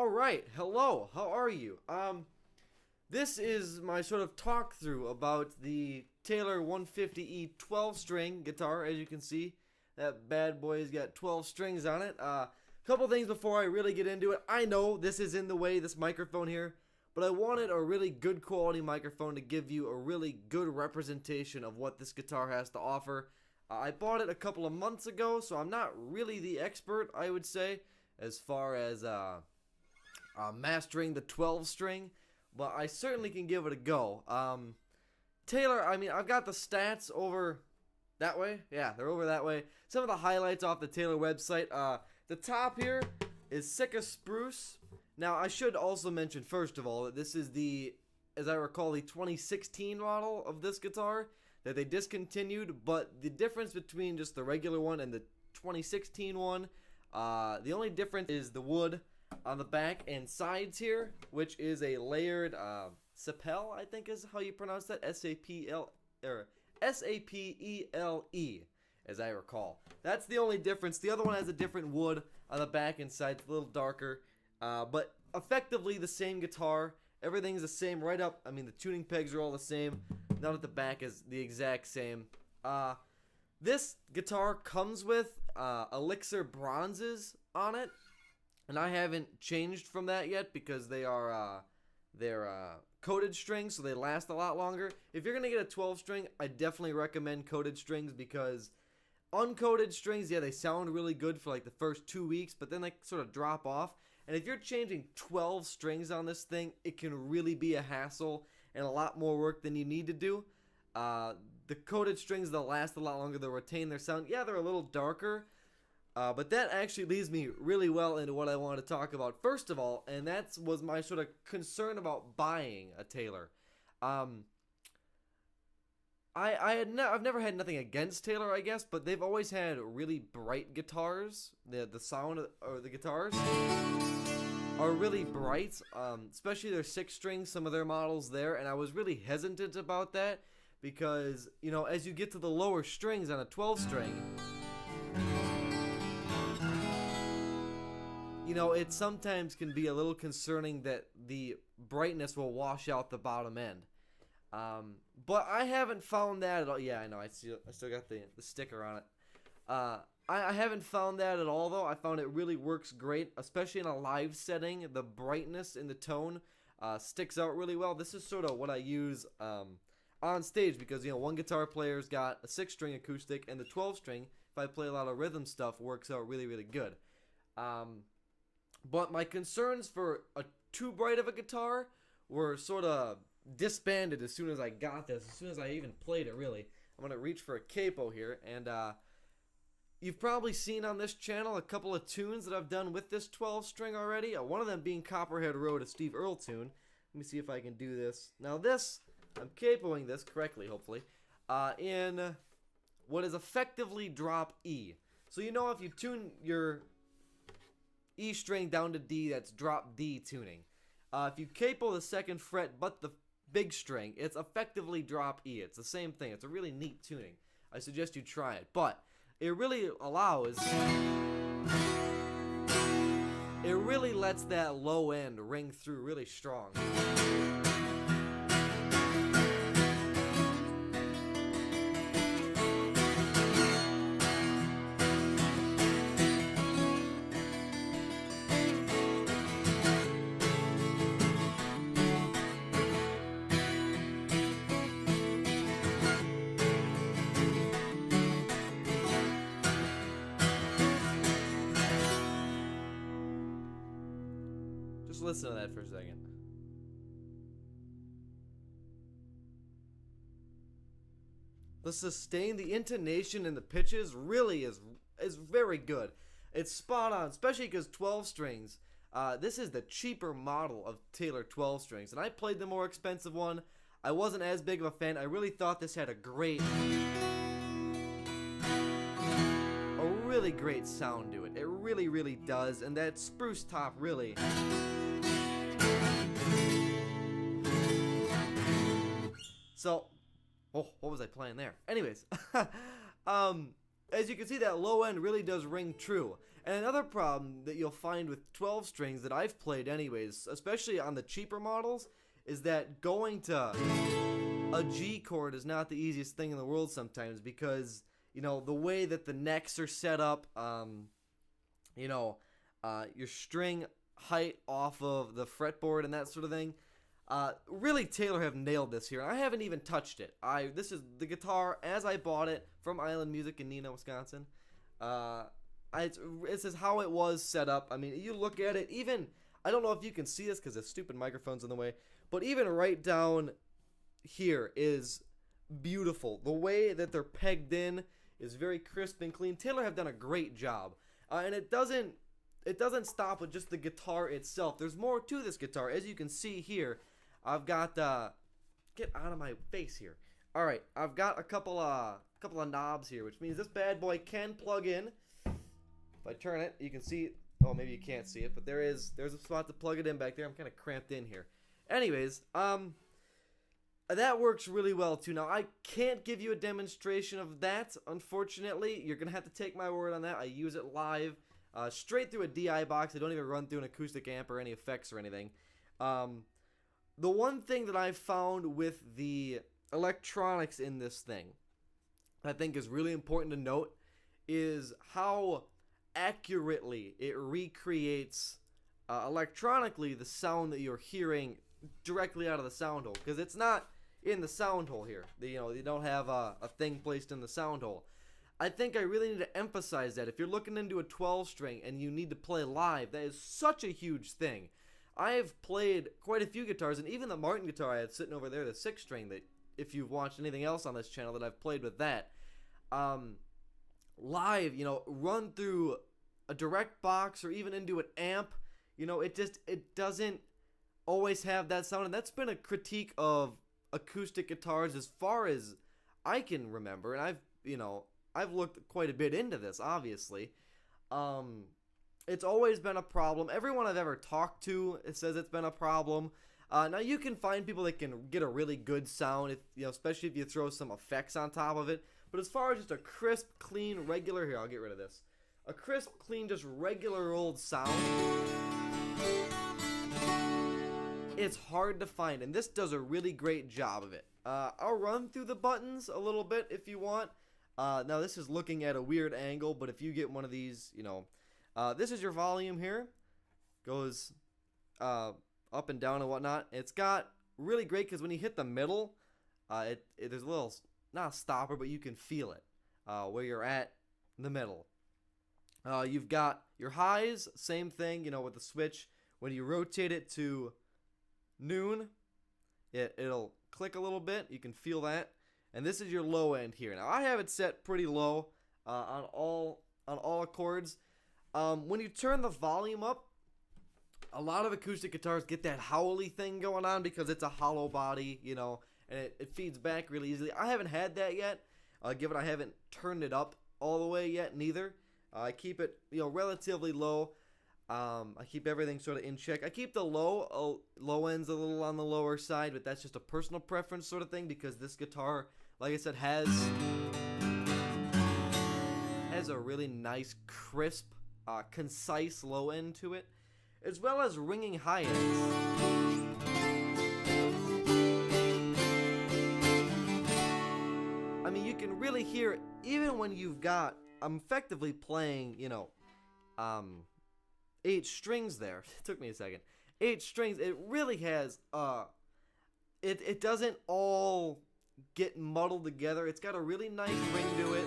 All right, hello. How are you? This is my sort of talk through about the Taylor 150E 12 string guitar. As you can see, that bad boy's got 12 strings on it. Couple things before I really get into it. I know this is in the way, this microphone here, but I wanted a really good quality microphone to give you a really good representation of what this guitar has to offer. I bought it a couple of months ago, so I'm not really the expert, I would say, as far as mastering the 12 string, but I certainly can give it a go. Taylor, I mean, I've got the stats over that way. Yeah, they're over that way. Some of the highlights off the Taylor website. The top here is Sitka Spruce. Now, I should also mention, first of all, that this is the, as I recall, the 2016 model of this guitar that they discontinued, but the difference between just the regular one and the 2016 one, the only difference is the wood on the back and sides here, which is a layered Sapele, I think is how you pronounce that, S-A-P-L, or S-A-P-E-L-E, as I recall. That's the only difference. The other one has a different wood on the back and sides, a little darker, but effectively the same guitar. Everything's the same right up. I mean, the tuning pegs are all the same. Now that the back is the exact same. This guitar comes with Elixir bronzes on it, and I haven't changed from that yet because they're coated strings, so they last a lot longer. If you're gonna get a 12 string, I definitely recommend coated strings because uncoated strings, yeah, they sound really good for like the first 2 weeks, but then they sort of drop off. And if you're changing 12 strings on this thing, it can really be a hassle and a lot more work than you need to do. The coated strings, they'll last a lot longer. They'll retain their sound. Yeah, they're a little darker, but that actually leads me really well into what I want to talk about first of all, and that was my sort of concern about buying a Taylor. I've never had nothing against Taylor, I guess, but they've always had really bright guitars. The sound or the guitars are really bright, especially their 6 strings, some of their models there, and I was really hesitant about that because, you know, as you get to the lower strings on a 12 string, you know, it sometimes can be a little concerning that the brightness will wash out the bottom end. But I haven't found that at all. Yeah, I know, I still got the sticker on it. I haven't found that at all, though. I found it really works great, especially in a live setting. The brightness in the tone sticks out really well. This is sort of what I use on stage because, you know, one guitar player's got a 6-string acoustic, and the 12-string, if I play a lot of rhythm stuff, works out really, really good. But my concerns for a too bright of a guitar were sort of disbanded as soon as I got this, as soon as I even played it, really. I'm going to reach for a capo here, and you've probably seen on this channel a couple of tunes that I've done with this 12 string already. One of them being Copperhead Road, a Steve Earle tune. Let me see if I can do this. Now this, I'm capoing this correctly, hopefully, in what is effectively drop E. So you know if you tune your E string down to D, that's drop D tuning. If you capo the 2nd fret but the big string, it's effectively drop E. It's the same thing. It's a really neat tuning. I suggest you try it. But it really allows, it really lets that low end ring through really strong. Just listen to that for a second. The sustain, the intonation, and the pitches really is very good. It's spot on, especially because 12 strings. This is the cheaper model of Taylor 12 strings, and I played the more expensive one. I wasn't as big of a fan. I really thought this had a really great sound to it. It really, really does, and that spruce top really. So, oh, what was I playing there? Anyways, as you can see, that low end really does ring true. And another problem that you'll find with 12 strings that I've played anyways, especially on the cheaper models, is that going to a G chord is not the easiest thing in the world sometimes, because, you know, the way that the necks are set up, your string height off of the fretboard and that sort of thing. Really, Taylor have nailed this here. I haven't even touched it. This is the guitar as I bought it from Island Music in Neenah, Wisconsin. This is how it was set up. I mean, you look at it, even, I don't know if you can see this because the stupid microphone's in the way, but even right down here is beautiful. The way that they're pegged in is very crisp and clean. Taylor have done a great job. And it doesn't stop with just the guitar itself. There's more to this guitar. As you can see here, I've got get out of my face here. All right, I've got a couple of knobs here, which means this bad boy can plug in. If I turn it, you can see. Oh, maybe you can't see it, but there's a spot to plug it in back there. I'm kind of cramped in here. Anyways, that works really well too. Now, I can't give you a demonstration of that, unfortunately. You're gonna have to take my word on that. I use it live, straight through a DI box. I don't even run through an acoustic amp or any effects or anything. The one thing that I've found with the electronics in this thing, I think is really important to note, is how accurately it recreates electronically the sound that you're hearing directly out of the sound hole, because it's not in the sound hole here. You don't have a thing placed in the sound hole. I think I really need to emphasize that if you're looking into a 12 string and you need to play live, that is such a huge thing. I have played quite a few guitars, and even the Martin guitar I had sitting over there, the 6 string, that if you've watched anything else on this channel that I've played with that, live, run through a direct box or even into an amp, it doesn't always have that sound. And that's been a critique of acoustic guitars as far as I can remember, and I've looked quite a bit into this, obviously. It's always been a problem. Everyone I've ever talked to says it's been a problem. Now, you can find people that can get a really good sound, especially if you throw some effects on top of it. But as far as just a crisp, clean, regular... Here, I'll get rid of this. A crisp, clean, just regular old sound, it's hard to find, and this does a really great job of it. I'll run through the buttons a little bit if you want. Now, this is looking at a weird angle, but if you get one of these, this is your volume here. Goes up and down and whatnot. It's got really great, because when you hit the middle, there's a little, not a stopper, but you can feel it where you're at in the middle. You've got your highs, same thing, with the switch. When you rotate it to noon, it'll click a little bit. You can feel that. And this is your low end here. Now, I have it set pretty low on all chords. When you turn the volume up, a lot of acoustic guitars get that howly thing going on because it's a hollow body, and it feeds back really easily. I haven't had that yet, given I haven't turned it up all the way yet, neither. I keep it, relatively low. I keep everything sort of in check. I keep the low ends a little on the lower side, but that's just a personal preference sort of thing, because this guitar, like I said, has a really nice, crisp, concise low end to it, as well as ringing high ends. I mean, you can really hear it even when you've got, I'm effectively playing, 8 strings there. It took me a second. 8 strings. It really has, it doesn't all get muddled together. It's got a really nice ring to it.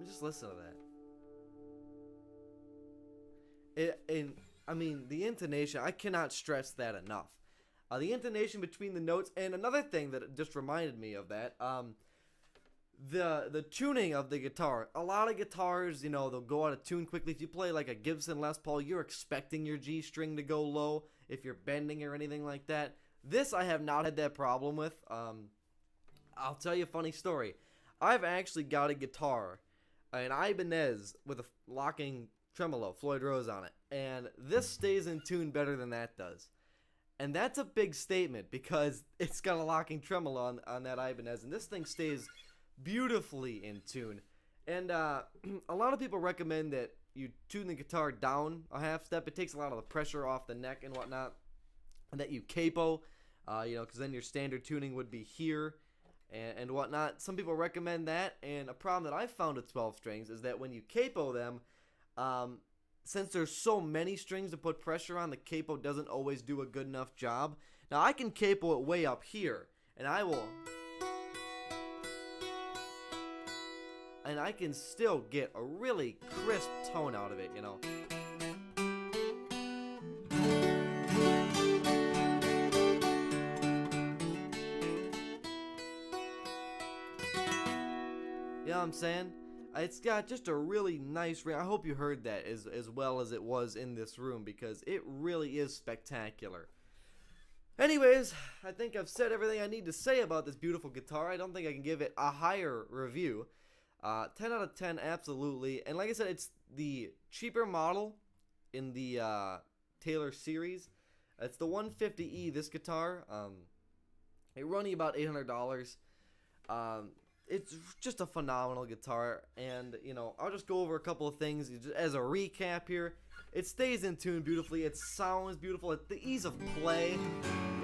Just listen to that. I mean, the intonation, I cannot stress that enough. The intonation between the notes, and another thing that just reminded me of that, the tuning of the guitar. A lot of guitars, they'll go out of tune quickly. If you play like a Gibson Les Paul, you're expecting your G string to go low if you're bending or anything like that. This I have not had that problem with. I'll tell you a funny story. I've actually got a guitar, an Ibanez with a locking tremolo, Floyd Rose on it. And this stays in tune better than that does. And that's a big statement because it's got a locking tremolo on that Ibanez. And this thing stays beautifully in tune. And a lot of people recommend that you tune the guitar down a half step. It takes a lot of the pressure off the neck and whatnot. And that you capo, because then your standard tuning would be here and whatnot. Some people recommend that. And a problem that I've found with 12 strings is that when you capo them, since there's so many strings to put pressure on, the capo doesn't always do a good enough job. Now, I can capo it way up here, and I can still get a really crisp tone out of it, you know. You know what I'm saying? It's got just a really nice ring. I hope you heard that as well as it was in this room, because it really is spectacular. Anyways, I think I've said everything I need to say about this beautiful guitar. I don't think I can give it a higher review. 10 out of 10, absolutely. And like I said, it's the cheaper model in the Taylor series. It's the 150E, this guitar. It run you about $800. It's just a phenomenal guitar, and you know, I'll just go over a couple of things as a recap here. It stays in tune beautifully. It sounds beautiful. The ease of play,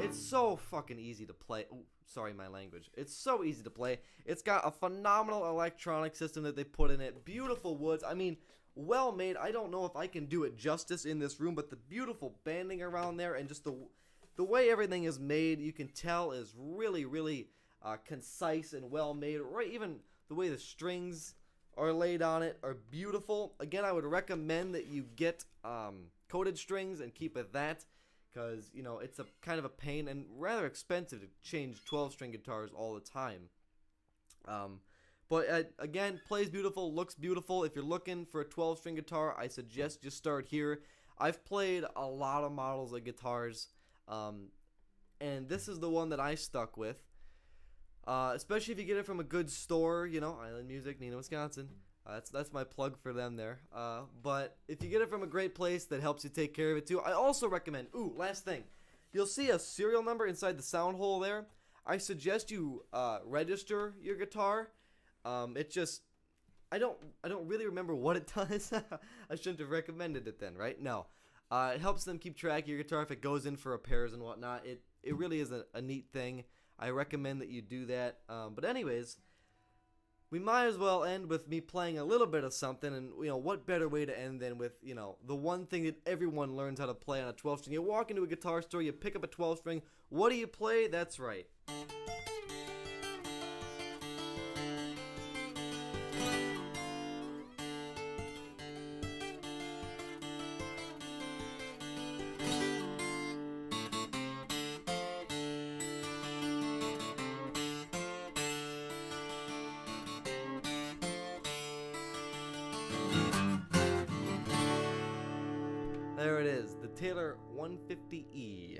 it's so fucking easy to play. Ooh, sorry, my language. It's so easy to play. It's got a phenomenal electronic system that they put in it. Beautiful woods. I mean, well made. I don't know if I can do it justice in this room, but the beautiful banding around there and just the way everything is made, you can tell is really, really concise and well made. Right, even the way the strings are laid on it are beautiful. Again, I would recommend that you get coated strings and keep it that, because you know, it's a kind of a pain and rather expensive to change 12-string guitars all the time. But again, plays beautiful, looks beautiful. If you're looking for a 12-string guitar, I suggest you start here. I've played a lot of models of guitars, and this is the one that I stuck with. Especially if you get it from a good store, you know, Island Music, Neenah, Wisconsin. That's my plug for them there. But if you get it from a great place that helps you take care of it too, I also recommend. Ooh, last thing, you'll see a serial number inside the sound hole there. I suggest you register your guitar. It just, I don't really remember what it does. I shouldn't have recommended it then, right? No. It helps them keep track of your guitar if it goes in for repairs and whatnot. It really is a neat thing. I recommend that you do that. But anyways, we might as well end with me playing a little bit of something. And, you know, what better way to end than with, you know, the one thing that everyone learns how to play on a 12-string. You walk into a guitar store, you pick up a 12-string. What do you play? That's right. There it is, the Taylor 150E.